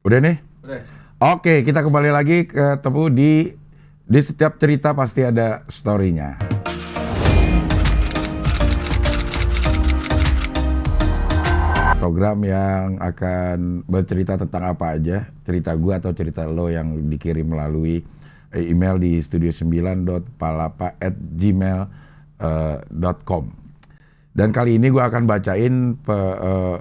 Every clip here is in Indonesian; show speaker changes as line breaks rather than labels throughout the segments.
Udah nih?
Udah.
Oke, kita kembali lagi ketemu di setiap cerita pasti ada story-nya. Program yang akan bercerita tentang apa aja, cerita gua atau cerita lo yang dikirim melalui email di studio9.palapa@gmail.com. Dan kali ini gua akan bacain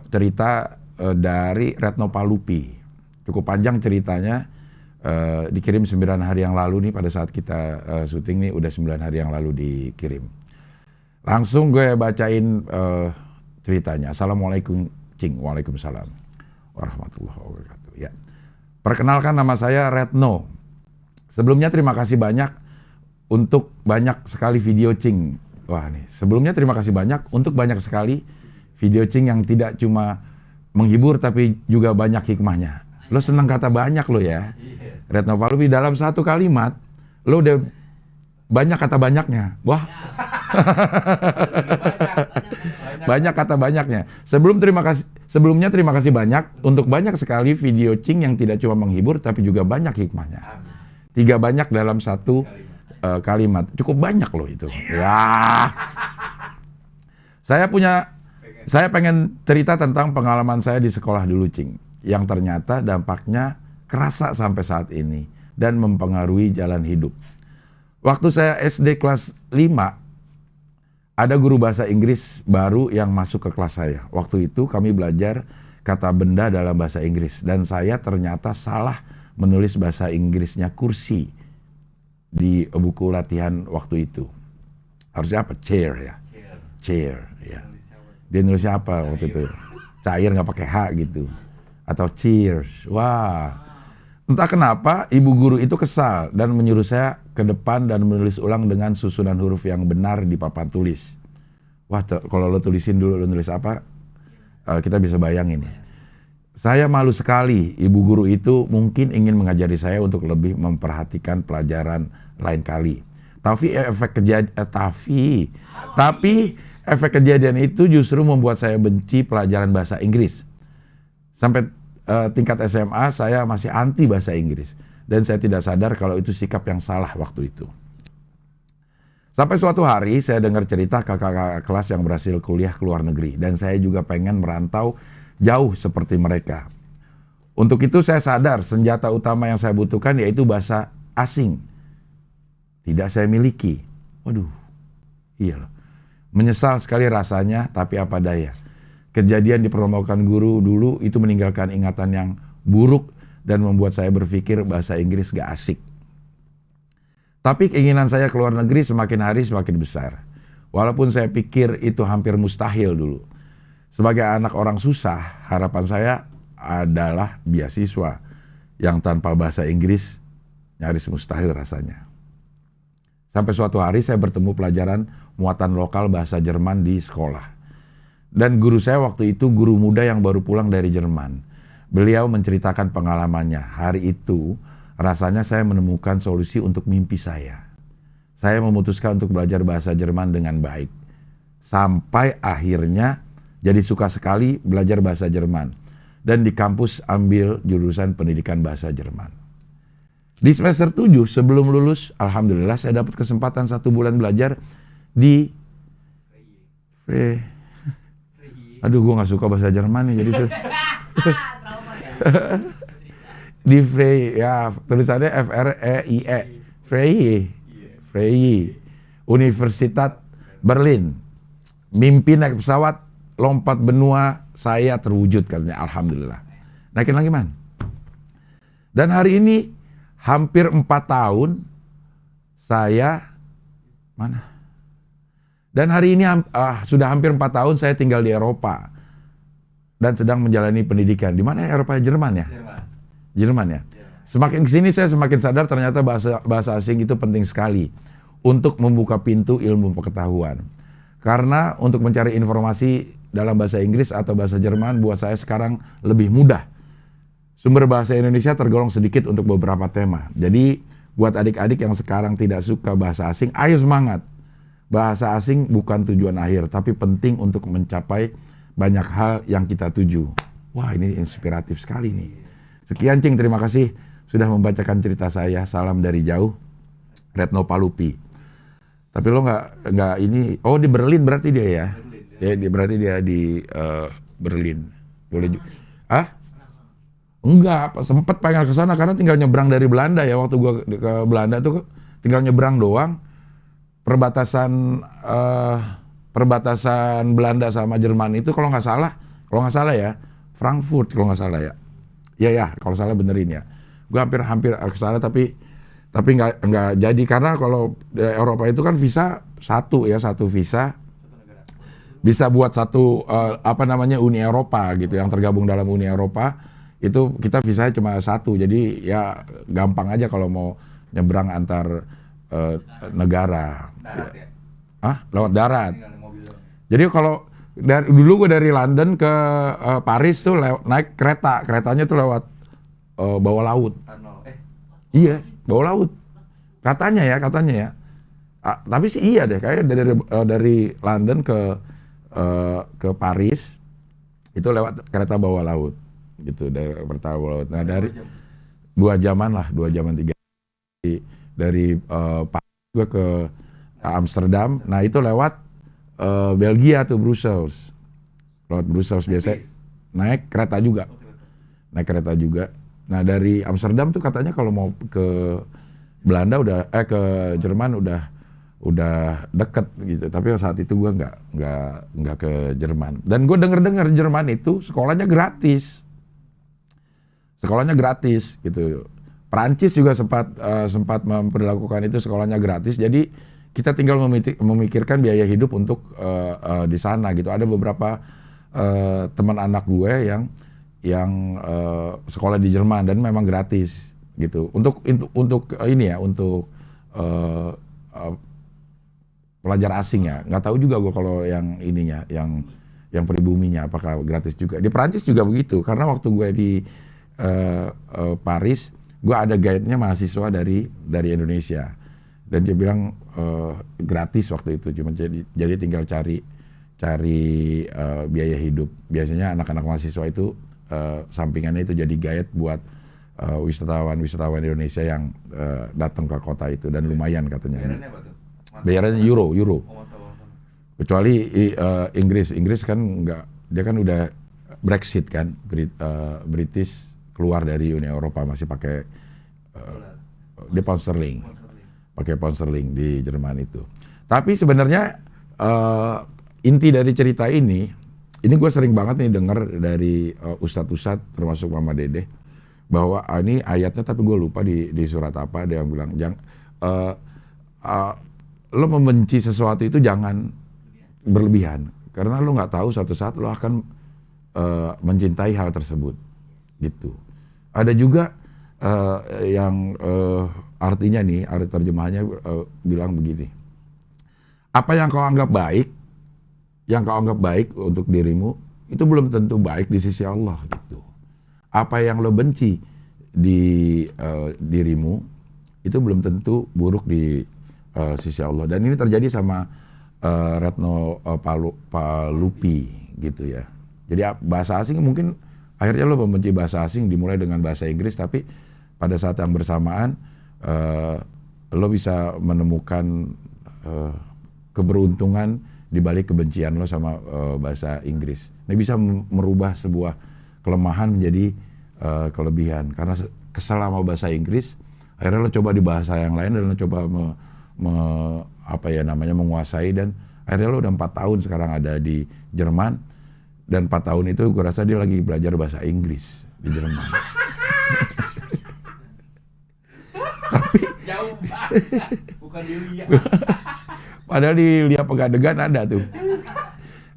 cerita dari Retno Palupi. Cukup panjang ceritanya, dikirim 9 hari yang lalu nih, pada saat kita syuting nih udah 9 hari yang lalu dikirim. Langsung gue bacain ceritanya. Assalamualaikum Cing. Waalaikumsalam warahmatullahi wabarakatuh. Ya. Perkenalkan, nama saya Retno. Sebelumnya terima kasih banyak untuk banyak sekali video Cing. Wah nih, sebelumnya terima kasih banyak untuk banyak sekali video Cing yang tidak cuma menghibur tapi juga banyak hikmahnya. Lo senang kata banyak lo ya. Retno Palupi, dalam satu kalimat lo udah banyak kata banyaknya. Wah. Banyak kata banyaknya. Sebelumnya terima kasih banyak untuk banyak sekali video Cing yang tidak cuma menghibur tapi juga banyak hikmahnya. 3 banyak dalam satu kalimat. Cukup banyak loh itu. Ya. Saya pengen cerita tentang pengalaman saya di sekolah dulu Cing, yang ternyata dampaknya kerasa sampai saat ini dan mempengaruhi jalan hidup. Waktu saya SD kelas 5, ada guru bahasa Inggris baru yang masuk ke kelas saya. Waktu itu kami belajar kata benda dalam bahasa Inggris, dan saya ternyata salah menulis bahasa Inggrisnya kursi di buku latihan waktu itu. Harusnya apa? Chair ya. Chair ya. Dia nulisnya apa waktu itu? Cair nggak pakai H gitu. Atau cheers. Wah. Entah kenapa ibu guru itu kesal dan menyuruh saya ke depan dan menulis ulang dengan susunan huruf yang benar di papan tulis. Wah, kalau lo tulisin dulu lo nulis apa, kita bisa bayangin. Saya malu sekali. Ibu guru itu mungkin ingin mengajari saya untuk lebih memperhatikan pelajaran lain kali. Tapi efek kejadian itu justru membuat saya benci pelajaran bahasa Inggris. Sampai tingkat SMA saya masih anti bahasa Inggris, dan saya tidak sadar kalau itu sikap yang salah waktu itu. Sampai suatu hari saya dengar cerita kakak-kakak kelas yang berhasil kuliah ke luar negeri, dan saya juga pengen merantau jauh seperti mereka. Untuk itu saya sadar senjata utama yang saya butuhkan yaitu bahasa asing. Tidak saya miliki. Waduh, iya loh. Menyesal sekali rasanya, tapi apa daya. Kejadian diperlombaukan guru dulu itu meninggalkan ingatan yang buruk dan membuat saya berpikir bahasa Inggris gak asik. Tapi keinginan saya ke luar negeri semakin hari semakin besar. Walaupun saya pikir itu hampir mustahil dulu. Sebagai anak orang susah, harapan saya adalah beasiswa yang tanpa bahasa Inggris nyaris mustahil rasanya. Sampai suatu hari saya bertemu pelajaran muatan lokal bahasa Jerman di sekolah. Dan guru saya waktu itu guru muda yang baru pulang dari Jerman. Beliau menceritakan pengalamannya. Hari itu rasanya saya menemukan solusi untuk mimpi saya. Saya memutuskan untuk belajar bahasa Jerman dengan baik. Sampai akhirnya jadi suka sekali belajar bahasa Jerman. Dan di kampus ambil jurusan pendidikan bahasa Jerman. Di semester 7 sebelum lulus, alhamdulillah saya dapat kesempatan 1 bulan belajar di Aduh, gue gak suka bahasa Jerman nih, jadi di Freie, ya tulisannya F-R-E-I-E, Freie, Universitas Berlin. Mimpi naik pesawat, lompat benua, saya terwujud katanya, alhamdulillah. Naikin lagi man. Dan hari ini hampir 4 tahun saya mana? Dan hari ini sudah hampir 4 tahun saya tinggal di Eropa dan sedang menjalani pendidikan. Di mana Eropa? Jerman ya? Jerman ya? Semakin kesini saya semakin sadar ternyata bahasa asing itu penting sekali untuk membuka pintu ilmu pengetahuan. Karena untuk mencari informasi dalam bahasa Inggris atau bahasa Jerman buat saya sekarang lebih mudah. Sumber bahasa Indonesia tergolong sedikit untuk beberapa tema. Jadi buat adik-adik yang sekarang tidak suka bahasa asing, ayo semangat. Bahasa asing bukan tujuan akhir, tapi penting untuk mencapai banyak hal yang kita tuju. Wah, ini inspiratif sekali nih. Sekian Cing, terima kasih sudah membacakan cerita saya. Salam dari jauh, Retno Palupi. Tapi lo nggak ini, oh di Berlin berarti dia ya? Berarti dia di Berlin. Boleh juga. Enggak, sempet pengen ke sana karena tinggal nyebrang dari Belanda ya. Waktu gua ke Belanda tuh tinggal nyebrang doang. Perbatasan Belanda sama Jerman itu kalau nggak salah ya, Frankfurt kalau nggak salah ya. Ya, kalau salah benerin ya. Gua hampir ke sana tapi nggak jadi karena kalau di Eropa itu kan visa satu visa bisa buat satu Uni Eropa gitu, yang tergabung dalam Uni Eropa. Itu kita visanya cuma satu, jadi ya gampang aja kalau mau nyebrang antar negara.
Darat ya?
Lewat darat. Jadi kalau dulu gue dari London ke Paris tuh naik keretanya tuh lewat bawah laut. Iya, bawah laut. Katanya ya. Tapi sih iya deh, kayak dari London ke Paris itu lewat kereta bawah laut. Gitu dari pertama laut. Nah dari 2 jaman 3 dari Paris gue ke Amsterdam. Nah itu lewat Belgia tuh, Brussels. Lewat Brussels biasa naik kereta juga. Nah dari Amsterdam tuh katanya kalau mau ke Belanda ke Jerman udah deket gitu. Tapi saat itu gue nggak ke Jerman. Dan gue dengar Jerman itu sekolahnya gratis gitu. Prancis juga sempat memperlakukan itu, sekolahnya gratis. Jadi kita tinggal memikirkan biaya hidup untuk di sana gitu. Ada beberapa teman anak gue yang sekolah di Jerman dan memang gratis gitu. Untuk pelajar asing ya. Nggak tahu juga gue kalau yang ininya, yang pribuminya apakah gratis juga. Di Prancis juga begitu. Karena waktu gue di Paris, gue ada guide-nya mahasiswa dari Indonesia, dan dia bilang gratis waktu itu, cuma jadi tinggal cari biaya hidup. Biasanya anak-anak mahasiswa itu sampingannya itu jadi guide buat wisatawan Indonesia yang datang ke kota itu, dan lumayan katanya.
Bayarannya apa tuh?
Bayarannya euro. Kecuali Inggris kan enggak, dia kan udah Brexit kan, British keluar dari Uni Eropa, masih pakai di pound sterling, pakai pound sterling di Jerman itu. Tapi sebenarnya inti dari cerita ini gue sering banget nih dengar dari ustadz termasuk Mama Dede, bahwa ini ayatnya tapi gue lupa di surat apa, dia bilang lo membenci sesuatu itu jangan berlebihan, karena lo nggak tahu suatu saat lo akan mencintai hal tersebut gitu. Ada juga yang artinya nih, arti terjemahannya bilang begini, apa yang kau anggap baik untuk dirimu itu belum tentu baik di sisi Allah gitu. Apa yang lo benci di dirimu itu belum tentu buruk di sisi Allah. Dan ini terjadi sama Retno Palupi gitu ya. Jadi bahasa asing mungkin akhirnya lo membenci bahasa asing dimulai dengan bahasa Inggris, tapi pada saat yang bersamaan lo bisa menemukan keberuntungan di balik kebencian lo sama bahasa Inggris. Ini bisa merubah sebuah kelemahan menjadi kelebihan. Karena kesel sama bahasa Inggris, akhirnya lo coba di bahasa yang lain dan lo coba menguasai, dan akhirnya lo udah 4 tahun sekarang ada di Jerman. Dan 4 tahun itu gue rasa dia lagi belajar bahasa Inggris di Jerman. Tapi
jauh, bukan di Lia.
Padahal di Lia Pegadegan ada tuh.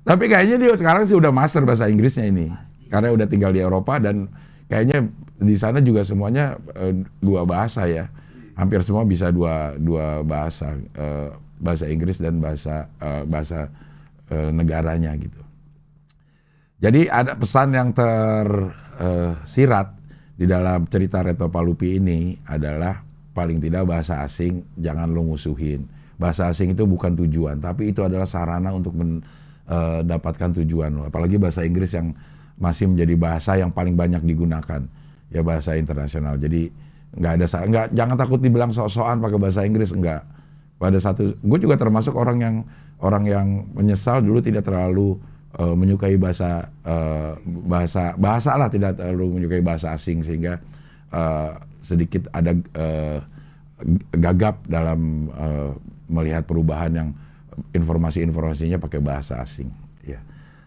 Tapi kayaknya dia sekarang sih udah master bahasa Inggrisnya ini. Karena udah tinggal di Eropa, dan kayaknya di sana juga semuanya 2 bahasa ya. Hampir semua bisa dua bahasa, bahasa Inggris dan bahasa negaranya gitu. Jadi ada pesan yang tersirat di dalam cerita Retno Palupi ini adalah paling tidak bahasa asing jangan lo musuhin. Bahasa asing itu bukan tujuan, tapi itu adalah sarana untuk mendapatkan tujuan lo. Apalagi bahasa Inggris yang masih menjadi bahasa yang paling banyak digunakan. ya bahasa internasional. Jadi jangan takut dibilang sok-sokan pakai bahasa Inggris, enggak. Gue juga termasuk orang yang menyesal dulu tidak terlalu menyukai bahasa lah, tidak terlalu menyukai bahasa asing, sehingga sedikit ada gagap dalam melihat perubahan yang informasinya pakai bahasa asing. Ya.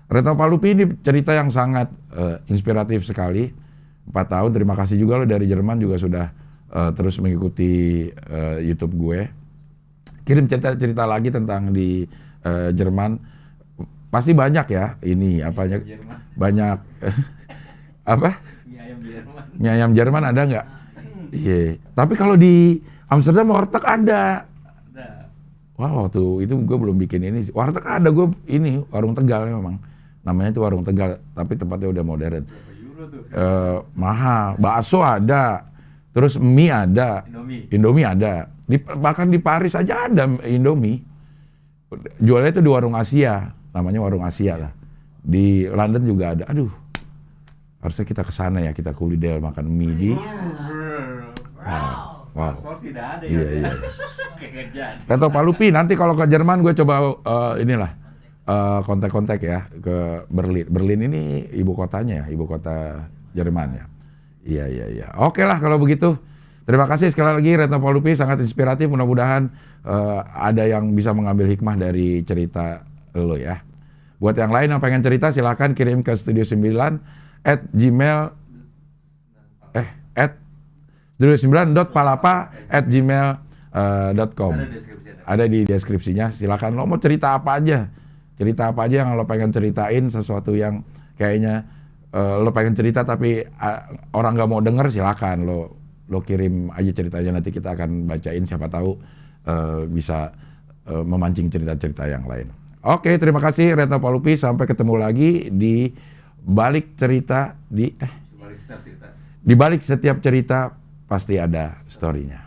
Retno Palupi ini cerita yang sangat inspiratif sekali. 4 tahun, terima kasih juga lo dari Jerman juga sudah terus mengikuti YouTube gue. Kirim cerita lagi tentang di Jerman. Pasti banyak ya ini apanya, banyak apa? Mie ayam Jerman ada nggak? Iya. Tapi kalau di Amsterdam warteg ada. Wah, waktu itu gue belum bikin ini sih. Warteg ada, gue ini warung Tegal memang. Namanya itu warung Tegal, tapi tempatnya udah modern. Mahal. Bakso ada. Terus mie ada. Indomie ada. Bahkan di Paris aja ada Indomie. Jualnya itu di warung Asia. Namanya warung Asia lah. Di London juga ada. Aduh. Harusnya kita ke sana ya, kita kuliner makan mie di. Wow. Iya. Retno Palupi, nanti kalau ke Jerman gue coba kontak-kontak ya ke Berlin. Berlin ini ibu kotanya ya, ibu kota Jerman ya. Iya. Oke lah kalau begitu. Terima kasih sekali lagi Retno Palupi, sangat inspiratif. Mudah-mudahan ada yang bisa mengambil hikmah dari cerita lo ya. Buat yang lain yang pengen cerita silahkan kirim ke studio9.palapa@gmail.com. Ada di deskripsinya. Silakan lo mau cerita apa aja yang lo pengen ceritain, sesuatu yang kayaknya lo pengen cerita tapi orang nggak mau denger, silakan lo kirim aja ceritanya, nanti kita akan bacain, siapa tahu bisa memancing cerita-cerita yang lain. Oke, terima kasih Retno Palupi, sampai ketemu lagi di balik cerita di balik setiap cerita pasti ada story-nya.